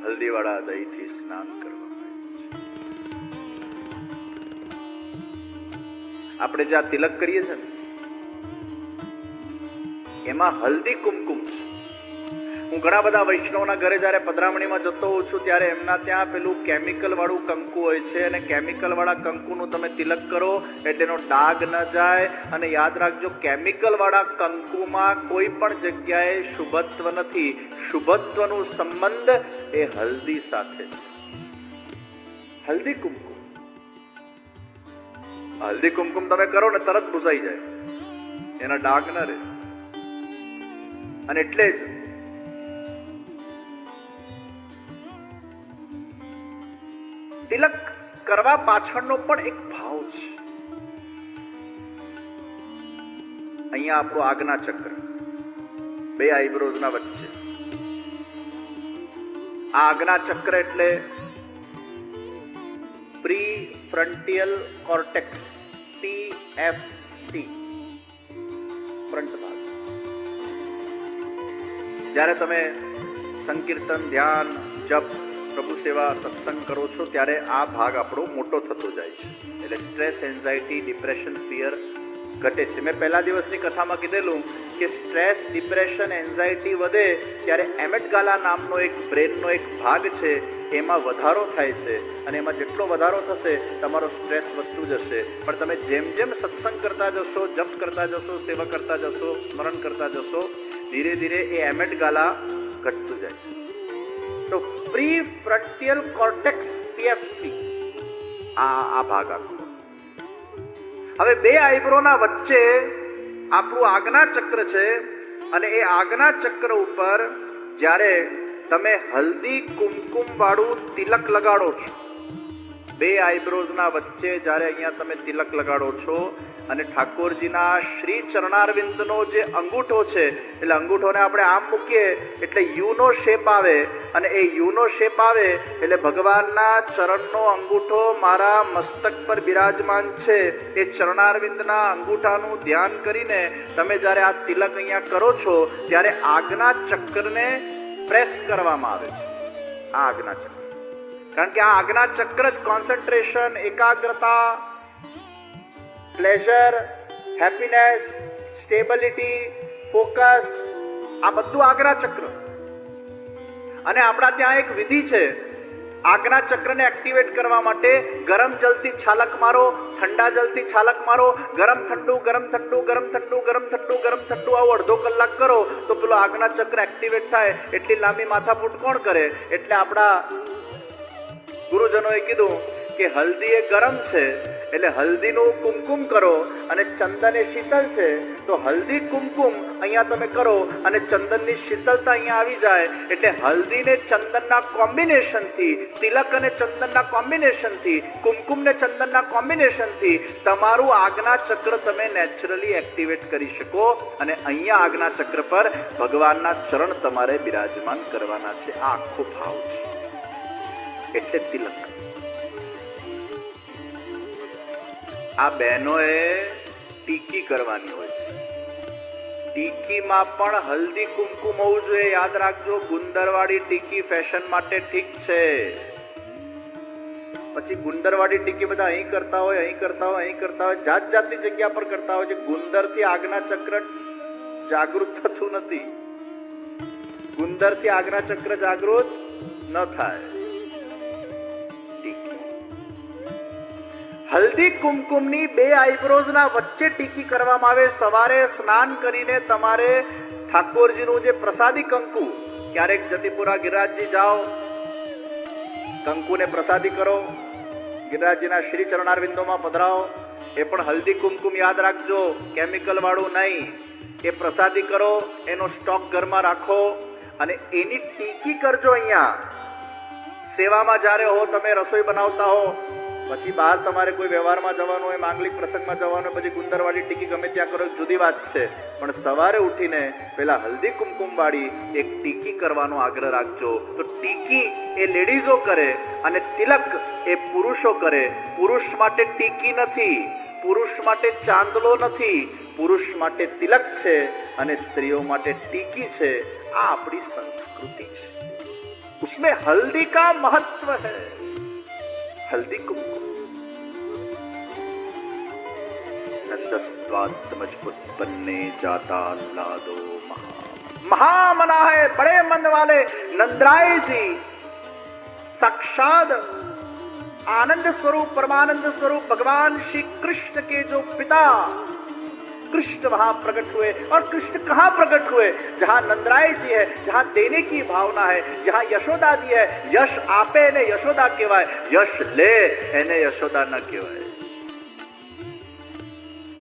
હલ્દીવાળા દહીંથી સ્નાન કરવામાં આપણે જે આ તિલક કરીએ છીએ ને એમાં હલ્દી કુમકુમ છે. હું ઘણા બધા વૈષ્ણવના ઘરે જ્યારે પધરામણીમાં જતો હોઉં છું ત્યારે એમના ત્યાં પેલું કેમિકલ વાળું કંકુ હોય છે અને કેમિકલ વાળા કંકુનું તમે તિલક કરો એટલે એનો ડાઘ ન જાય. અને યાદ રાખજો, કેમિકલ વાળા કંકુમાં કોઈ પણ જગ્યાએ શુભત્વ નથી. શુભત્વનું સંબંધ એ હલ્દી સાથે છે. હલ્દી કુમકુમ, હલ્દી કુમકુમ તમે કરો ને તરત ભૂસાઈ જાય, એના ડાઘ ન રહે. અને એટલે જ તિલક કરવા પાછળનો પણ એક ભાવ છે. અહીંયા આપણું આજ્ઞા ચક્ર બે આઈબ્રોઝના વચ્ચે. આ આજ્ઞા ચક્ર એટલે પ્રી ફ્રન્ટિયલ કોર્ટેક્સ, PFC, ફ્રન્ટ ભાગ. જ્યારે તમે સંકીર્તન, ધ્યાન, જપ, પ્રભુ સેવા, સત્સંગ કરો છો ત્યારે આ ભાગ આપણો મોટો થતો જાય છે. એટલે સ્ટ્રેસ, એન્ઝાયટી, ડિપ્રેશન, ફિયર ઘટે છે. મેં પહેલા દિવસની કથામાં કીધેલું કે સ્ટ્રેસ, ડિપ્રેશન, એન્ઝાયટી વધે ત્યારે એમેટગાલા નામનો એક બ્રેનનો એક ભાગ છે, એમાં વધારો થાય છે. અને એમાં જેટલો વધારો થશે તમારો સ્ટ્રેસ વધતું જશે. પણ તમે જેમ જેમ સત્સંગ કરતા જશો, જપ કરતા જશો, સેવા કરતા જશો, સ્મરણ કરતા જશો, ધીરે ધીરે એ એમેટગાલા ઘટતું જાય છે. તો પ્રી ફ્રન્ટિયલ કોર્ટેક્સ, PFC, આ ભાગ આખો. હવે બે આઈબ્રોના વચ્ચે આપણું આજ્ઞા ચક્ર છે. અને એ આજ્ઞા ચક્ર ઉપર જ્યારે તમે હલ્દી કુમકુમ વાળું તિલક લગાડો છો, બે આઈબ્રોઝના વચ્ચે જ્યારે અહીંયા તમે તિલક લગાડો છો અને ઠાકોરજીના શ્રી ચરણારવિંદનો જે અંગૂઠો છે, એટલે અંગૂઠોને આપણે આમ મૂકીએ એટલે યુનો શેપ આવે. અને એ યુનો શેપ આવે એટલે ભગવાનના ચરણનો અંગૂઠો મારા મસ્તક પર બિરાજમાન છે. એ ચરણારવિંદના અંગૂઠાનું ધ્યાન કરીને તમે જ્યારે આ તિલક અહીંયા કરો છો ત્યારે આજ્ઞા ચક્રને પ્રેસ કરવામાં આવે છે. આ આજ્ઞા ચક્ર, કારણ કે આ આજ્ઞા ચક્ર જ કોન્સન્ટ્રેશન, એકાગ્રતા, પ્લેઝર, હેપીનેસ, સ્ટેબિલિટી, ફોકસ, આ બધું આજ્ઞા ચક્ર. અને આપણા ત્યાં એક વિધિ છે આજ્ઞા ચક્રને એક્ટિવેટ કરવા માટે. ગરમ જલથી છાલક મારો, ઠંડા જલથી છાલક મારો, ગરમ ઠંડુ, ગરમ ઠંડુ, ગરમ ઠંડુ, ગરમ ઠંડુ, ગરમ ઠંડુ, આવું અડધો કલાક કરો તો પેલો આજ્ઞા ચક્ર એક્ટિવેટ થાય. એટલી લાંબી માથાકૂટ કોણ કરે? એટલે આપણા ગુરુજનોએ કીધું કે હલ્દી એ ગરમ છે એટલે હલ્દીનું કુમકુમ કરો, અને ચંદન એ શીતળ છે તો હલ્દી કુમકુમ અહીંયા તમે કરો અને ચંદનની શીતળતા અહીંયા આવી જાય. એટલે હલ્દી ને ચંદનના કોમ્બિનેશનથી, તિલક અને ચંદનના કોમ્બિનેશનથી, કુમકુમ ને ચંદનના કોમ્બિનેશનથી તમારું આજ્ઞા ચક્ર તમે નેચરલી એક્ટિવેટ કરી શકો. અને અહીંયા આજ્ઞા ચક્ર પર ભગવાનના ચરણ તમારે બિરાજમાન કરવાના છે. આ આખો ભાવ છે, એટલે તિલક. આ બહેનોએ ટીકી કરવાની હોય છે. ટીકીમાં પણ હલ્દી કુમકુમ હોવું જોઈએ. યાદ રાખજો, ગુંદરવાળી ટીકી ફેશન માટે ઠીક છે. પછી ગુંદરવાળી ટીકી બધા અહીં કરતા હોય, અહીં કરતા હોય, અહીં કરતા હોય, જાત જાતની જગ્યા પર કરતા હોય છે. ગુંદરથી આજ્ઞા ચક્ર જાગૃત થતું નથી. ગુંદરથી આજ્ઞા ચક્ર જાગૃત ન થાય. હલ્દી કુમકુમની બે આઈબ્રોઝના વચ્ચે ટીકી કરવામાં આવે. સવારે સ્નાન કરીને તમારે ઠાકોરજીનું જે પ્રસાદી કંકુ, ક્યારેક જતીપુરા ગિરિરાજજી જાઓ, કંકુને પ્રસાદી કરો, ગિરિરાજજીના શ્રી ચરણારવિંદોમાં પધરાવો. એ પણ હલ્દી કુમકુમ યાદ રાખજો, કેમિકલ વાળું નહીં. એ પ્રસાદી કરો, એનો સ્ટોક ઘરમાં રાખો અને એની ટીકી કરજો. અહીંયા સેવામાં જ્યારે હો, તમે રસોઈ બનાવતા હો, પછી બહાર તમારે કોઈ વ્યવહારમાં જવાનું હોય, માંગલિક પ્રસંગમાં જવાનું હોય, પછી ગુંદરવાળી ટીકી ગમે ત્યાં કરો, જુદી વાત છે. પણ સવારે ઉઠીને પેલા હલ્દી કુમકુમ વાળી એક ટીકી કરવાનો આગ્રહ રાખજો. તો ટીકી એ લેડીઝો કરે અને તિલક એ પુરુષો કરે. પુરુષ માટે ટીકી નથી, પુરુષ માટે ચાંદલો નથી, પુરુષ માટે તિલક છે અને સ્ત્રીઓ માટે ટીકી છે. આ આપણી સંસ્કૃતિ છે. उसमें हल्दी का महत्व है। हल्दी कुमकुम। नंदस्त्वात्मजपुत्पन्ने जाता लादो महामना है, बड़े मन वाले नंदराय जी साक्षात आनंद स्वरूप परमानंद स्वरूप भगवान श्री कृष्ण के जो पिता कृष्ण वहां प्रकट हुए। और कृष्ण कहां प्रकट हुए? जहां नंदराय जी है, जहां देने की भावना है, जहां यशोदा जी है। यश आपे ने यशोदा कहेवाय, यश ले एने यशोदा न कहेवाय।